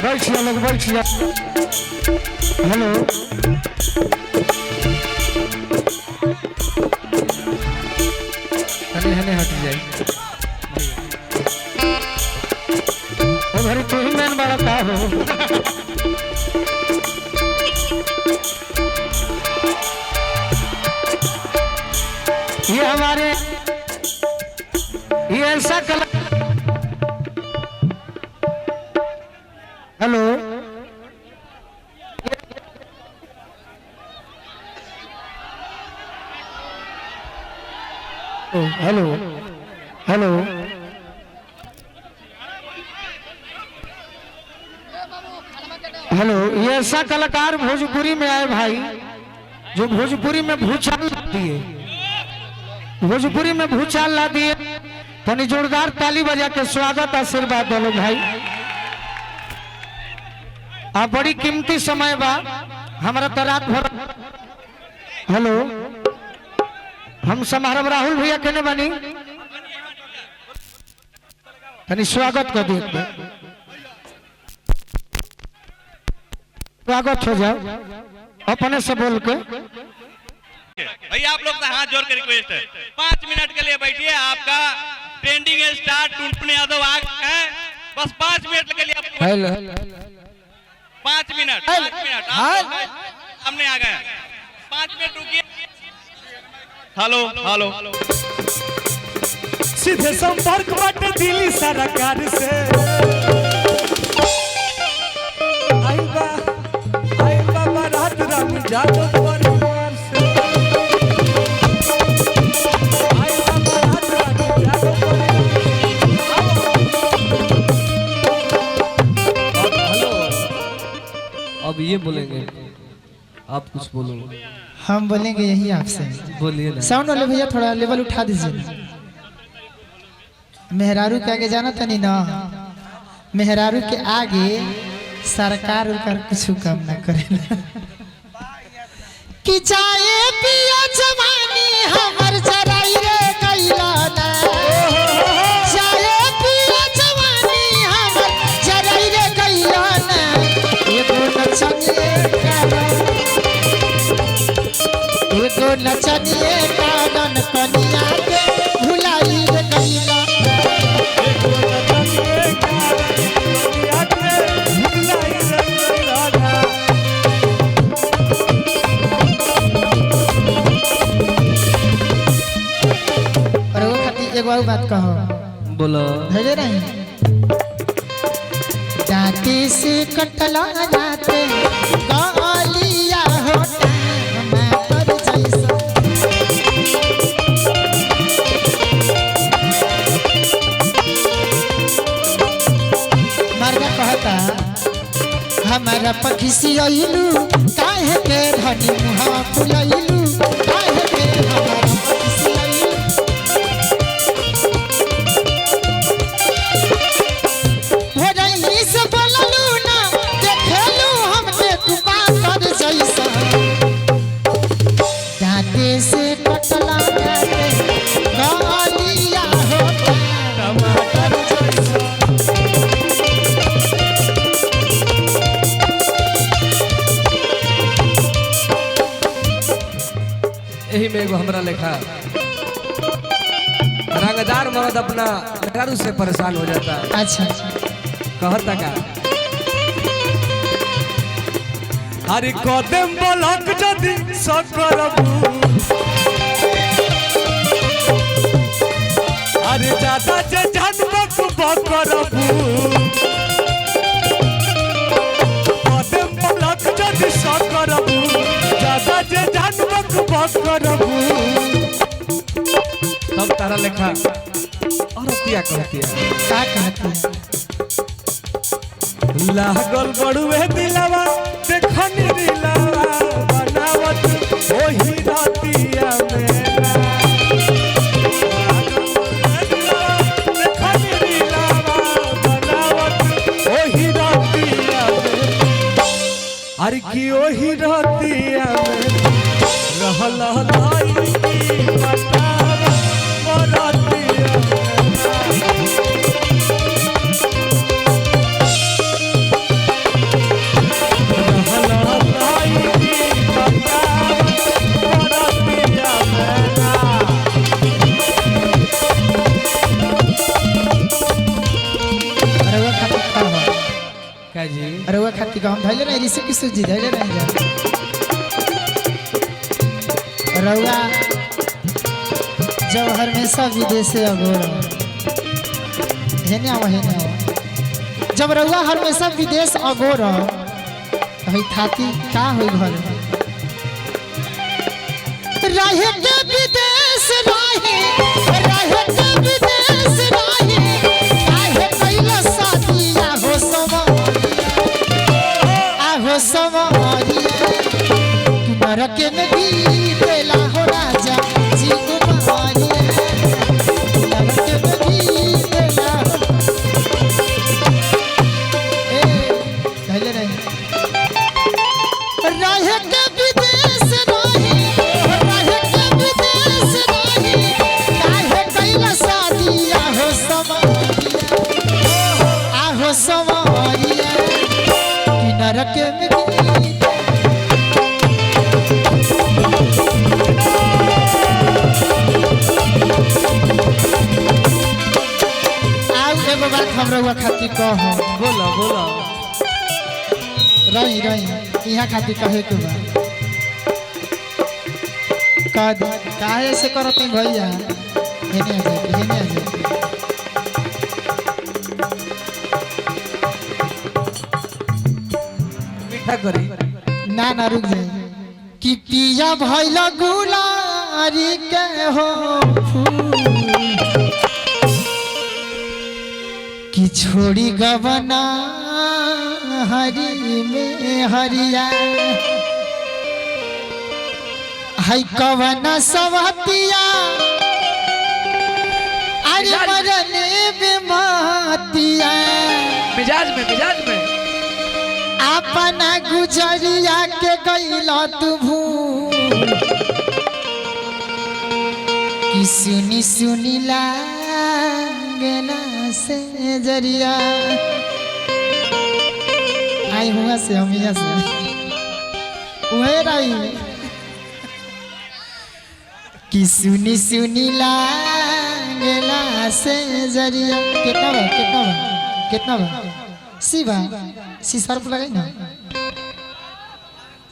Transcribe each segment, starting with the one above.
बैठिए लोग बैठिए। हेलो हने हट जाए तू ही मैन बड़ा का हो। ये हमारे ये ऐसा कला। हेलो हेलो हेलो हेलो ये ऐसा कलाकार भोजपुरी में आए भाई जो भोजपुरी में भूचाल ला दिए, भोजपुरी में भूचाल ला दिए। तनी जोरदार ताली बजा के स्वागत आशीर्वाद दो भाई। आप बड़ी कीमती समय बा हमारा तो रात भर। हेलो हम समारोह राहुल भैया कहने बनी तनी स्वागत कर दी, स्वागत हो जाओ अपने से बोल के। भैया आप लोग से हाथ जोड़ के रिक्वेस्ट है 5 मिनट के लिए बैठिए। आपका ट्रेंडिंग स्टार टुनटुन यादव आ गए हैं, बस 5 मिनट के लिए। 5 मिनट हमने आ गया, 5 मिनट रुकिए। हेलो हेलो सीधे संपर्क बाटे दिल्ली सरकार से। आई बा बारात रानी जादव परिवार से। आई बा बारात रानी जादव परिवार। अब ये बोलेंगे, आप कुछ बोलो। हम बोलेंगे यही आपसे। बोलिए ना। साउंड वाले भैया थोड़ा लेवल उठा दीजिए। मेहरारू के आगे जाना था नहीं ना, मेहरारू के आगे सरकार उनका कुछ कम ना करे। कि चाहे पिया जवानी हमर जराई रे कैला ना, चाहे पिया जवानी हमर जराई रे कैला ना। एगो नचनिए एगो नचनिए कानन कनिया के भुलाई रे कैला। एगो नचनिए कानन कनिया के भुलाई रे राधा। और वो खातिर एगो और बात कहो। बोलो। भेजे नहीं जाति से कटला जाते गालिया होता हमार जैसा। मर्दा कहता हमारा पखिसी आइलू काहे के धनी मुहा फुलाइलू, काहे के हमारा पखिसी आइलू। हो रही से बोललू ना देखेलू हमके कुपा कर जैसा। जाते से कटला जाते गालिया होता टमाटर जैसा। यही में एगो हमरा लेखा रंगदार मर्द अपना मेहरारू से परेशान हो जाता है। अच्छा कहता का अरे कदम बलक जदि सकरबू। अरे ज्यादा जे जानबक बकरबू। कदम बलक जदि सकरबू, ज्यादा जे जानबक बकरबू। तब तारा लेखा और क्या कहती है। का कहती है। लागल बड़ुए दिलवा देखनी दिलवा बनावत ओही रातिया मेरा। लागल बड़ुए दिलवा देखनी दिलवा बनावत ओही रातिया मेरा। अरे की ओही रातिया में रहल लाई बतावा बरातिया मेरा। का जी रउआ खाती का हम धैले नहीं ऋषि किशोर जी धैले नहीं जा रउआ जब हमेशा विदेश से अगोर हेने आवा जब रउआ हमेशा विदेश अगोर भाई थाती का होई घर रहे के विदेश रहे के विदेश काहे कइला साथिया हो समरिया नरक में भी बेला हो राजा जी कुमारिया नरक में भी बेला धैले रहे के विदेश रहे के विदेश काहे कइला साथिया हो समरिया नरक में आज एगो बात हमरा हुआ खातिर कहो बोला बोला रही यहाँ खातिर कहे के बा काहे ऐसे करते भैया हेने आ जाए मीठा करी ना रुक जाए कि पिया भइल गुलारी के हो फूल कि छोड़ी गवना हरी में हरिया है कवना सवतिया अरे मरने बेमातिया मिजाज में अपना गुजरिया के गईला तू भूल कि सुनी लागेला से जरिया आई हुआ से हम यहाँ से वही रही कि सुनी लागेला से जरिया कितना बा शिवा सी सर्फ लगाई ना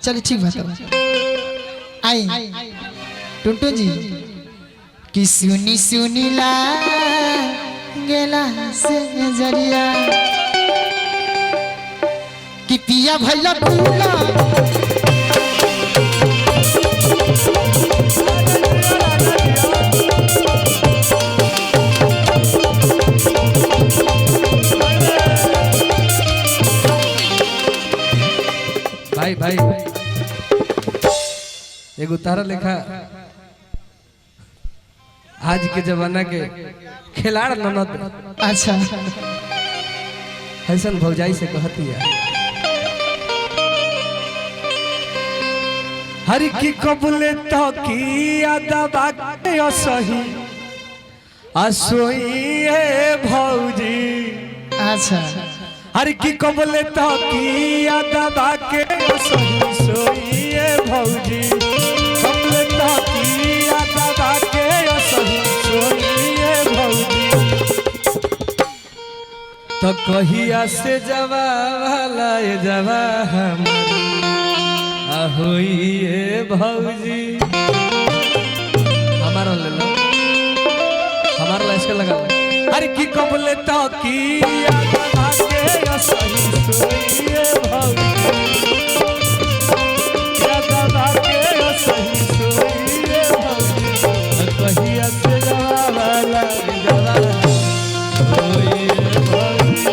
चलिए ठीक बात आई टुंटू जी कि सुनी लागेला से जरिया कि पिया भैया भूला भाई एगो तारा लेखा आज के जमाना के खिलाड़ ननद अच्छा ऐसा भौजाई से कहती है हर की कबले तो की दबा के सही असोई भौजी अच्छा हर की कबले तो की दबा के सही सोई भौजी कबले तो की दबा के सही सोई भौजी तो कहिया से जवा वाला जवा होइए भौजी हमारा ले लो हमारा ला इसका लगा अरे की कबले तो की दबा के सही सोइए भौजी दबा के सही सोइए भौजी कहिया से जवा वाला जवा होइए भौजी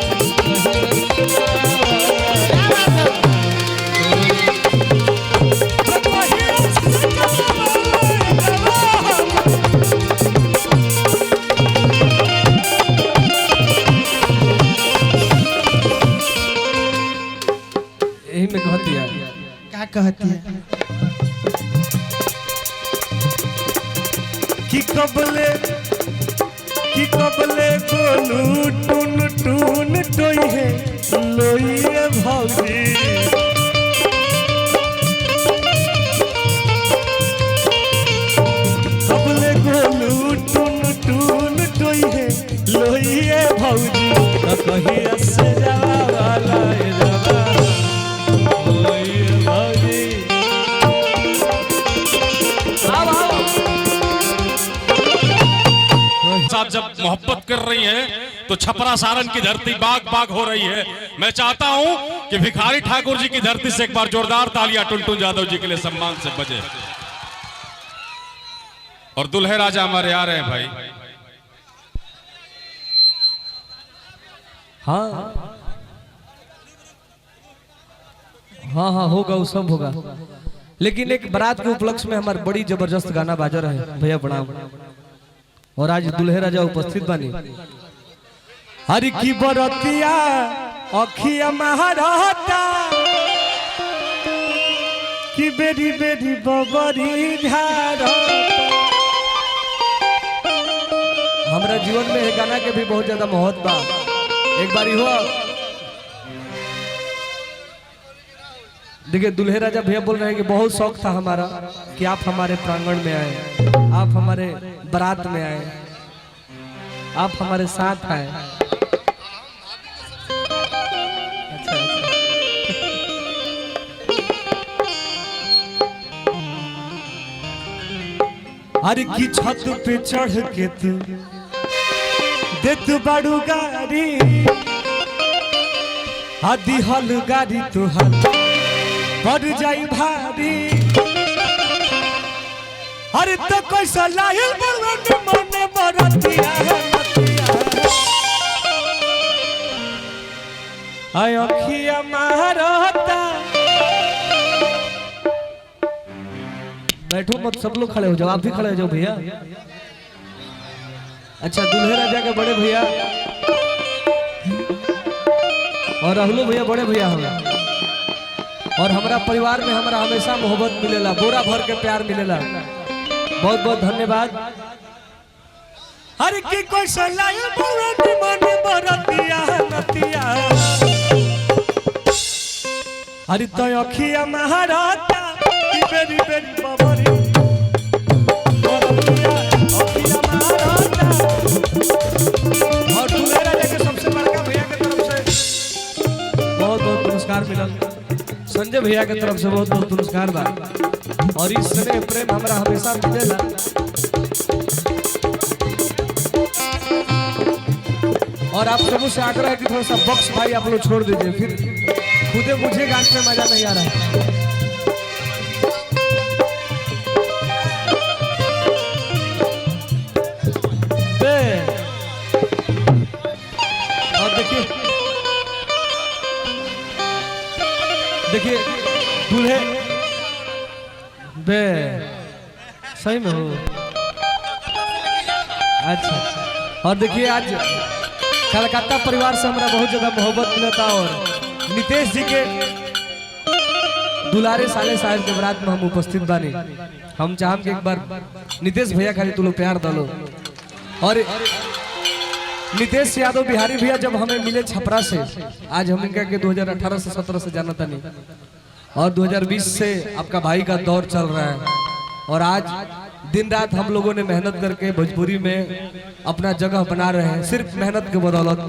यही में कहती है क्या कहती है कि कबले गोलू टून टून टोई है लोइए भौजी कबले गोलू टून टून टोई है लोइए भौजी कहिया से जावा वाला मोहब्बत कर रही हैं तो छपरा सारण की धरती बाग बाग हो रही है। मैं चाहता हूं कि भिखारी ठाकुर जी की धरती से एक बार जोरदार तालियां टुनटुन यादव जी के लिए सम्मान से बजे। और दुल्हे राजा हमारे आ रहे हैं भाई। हाँ हाँ हाँ होगा, वो सब होगा। लेकिन एक बारात के उपलक्ष्य में हमारे बड़ी जबरदस्त गाना बाजा रहे भैया प्रणाम। और आज दुल्हे राजा उपस्थित बानी। हरि की बरतिया अखिया महाराता कि बेरी बेरी बबरी झारता। हमारा जीवन में ये गाना के भी बहुत ज्यादा महत्व बा। एक बारी हुआ देखिए दुल्हे राजा भैया बोल रहे हैं कि बहुत शौक था हमारा कि आप हमारे प्रांगण में आए, आप हमारे बारात में आए, आप हमारे साथ आए। अच्छा, हरि की छत पे चढ़ के तू दे तू बड़ू गाड़ी आदि हल गाड़ी तू हल बढ़ जाई भारी। अरे तो कैसा लाहिल बरवट मने बरतिया आय अखिया महाराता। बैठो मत, सब लोग खड़े हो जाओ, आप भी खड़े हो जाओ भैया। अच्छा दुल्हे राजा के बड़े भैया और राहुलो भैया बड़े भैया हमें, और हमारा परिवार में हमारा हमेशा मोहब्बत मिलेला, बोरा भर के प्यार मिलेला। बहुत बहुत धन्यवाद। हर की कोई सलाय बरवट मने बरतिया नतिया हरि तो अखिया महाराता की बेरी बेरी बबरी बरतिया अखिया महाराता। और दुल्हे राजा के सबसे बड़का भैया के तरफ से बहुत बहुत पुरस्कार मिला। संजय भैया के तरफ से बहुत बहुत पुरस्कार बा। और इस स्नेह प्रेम हमारा हमेशा मिलेला। और आप सबों से आग्रह है कि थोड़ा सा बॉक्स भाई आप लोग छोड़ दीजिए, फिर खुदे मुझे गाने में मजा नहीं आ रहा है। और देखिए दूल्हे बे सही में हो। अच्छा और देखिए आज कलकत्ता परिवार से हमारा बहुत ज्यादा मोहब्बत मिला था। और नितेश जी के दुलारे साले साहब के बारात में हम उपस्थित बानी। हम चाहम कि एक बार नितेश भैया खाली तू लोग प्यार दलो। और नितेश यादव बिहारी भैया जब हमें मिले छपरा से, आज हम इनका के 2018 से 17 से जाना था नहीं, और 2020 से आपका भाई का दौर चल रहा है। और आज दिन रात हम लोगों ने मेहनत करके भोजपुरी में अपना जगह बना रहे हैं, सिर्फ मेहनत के बदौलत।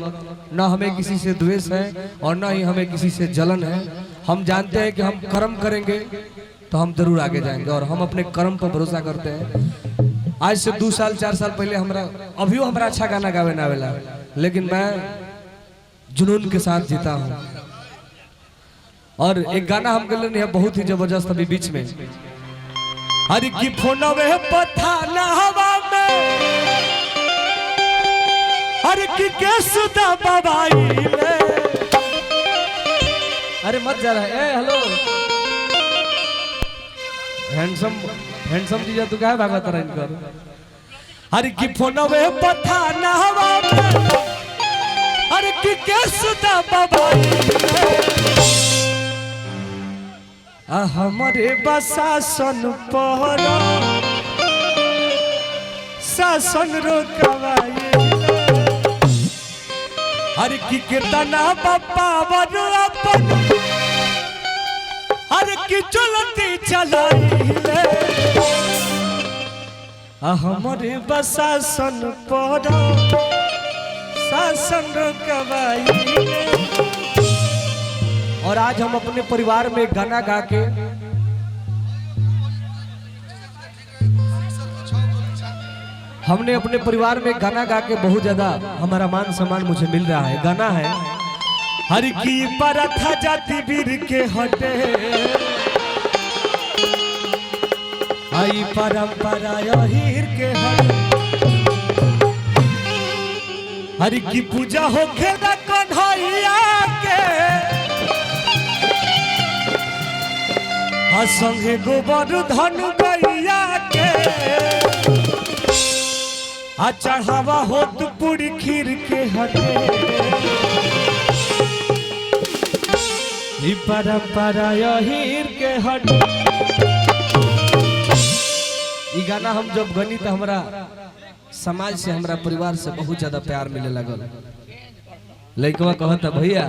ना हमें किसी से द्वेष है और ना ही हमें किसी से जलन है। हम जानते हैं कि हम कर्म करेंगे तो हम जरूर आगे जाएंगे, और हम अपने कर्म पर भरोसा करते हैं। आज से 2 साल 4 साल पहले अभी हमारा अच्छा गाना गावे ना आवेला, लेकिन मैं जुनून के साथ जीता हूँ। और एक गाना हम गले नहीं है बहुत ही जबरदस्त अभी बीच में। हरि की फोनवे पथाना हवा में हरि की केसुदा बबाई ले। अरे मत जा रहा है। ए हेलो हैंडसम जीजा तू क्या भागा तरह इनकर। हरि की फोनवे पथाना हवा में हरि की केसुदा बबाई ले। हमारे बसासन पर शासन रोकवाई हर की कीर्तना बापा वन अपन हर की चलती चलाई ले। हमारे बसासन पर शासन रोकवाई ले। और आज हम अपने परिवार में गाना गा के हमने अपने परिवार में गाना गा के बहुत ज्यादा हमारा मान सम्मान मुझे मिल रहा है। गाना है हर की परथा जाति वीर के हटे आई परंपरा हीर के हटे हर की पूजा हो खेला कन्हैया के संगे गोबर धन गैया के आ चढ़ावा होत पूरी खीर के हटे परंपरा हीर के हटे। ये गाना हम जब गनी तो हमारा समाज से हमारा परिवार से बहुत ज्यादा प्यार मिले लगल। लड़कवा कहता भैया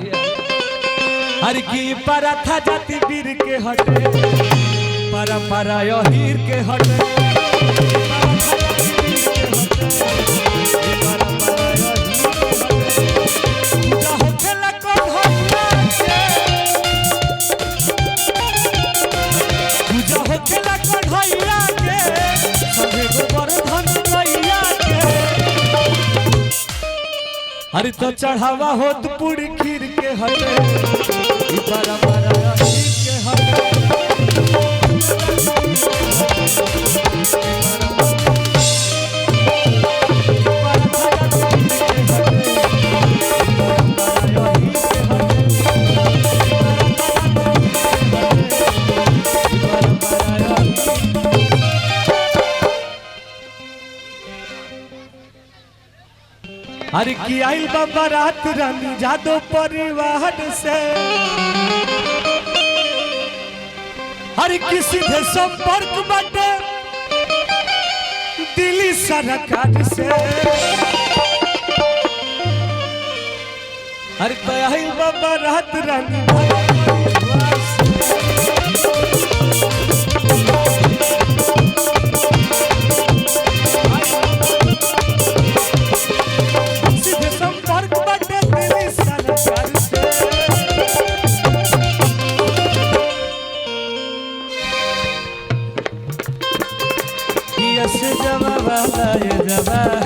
हर की परथा जाति वीर के हटे परंपरा हीर के हटे हरि तो चढ़ावा होत पूरी खीर के हटे परंपरा हीर के हटे हर की आई बाबा रात रानी जादो परिवार से हर की सीधे संपर्क बटे दिल्ली सरकार से हर की आई बाबा रात रानी जवा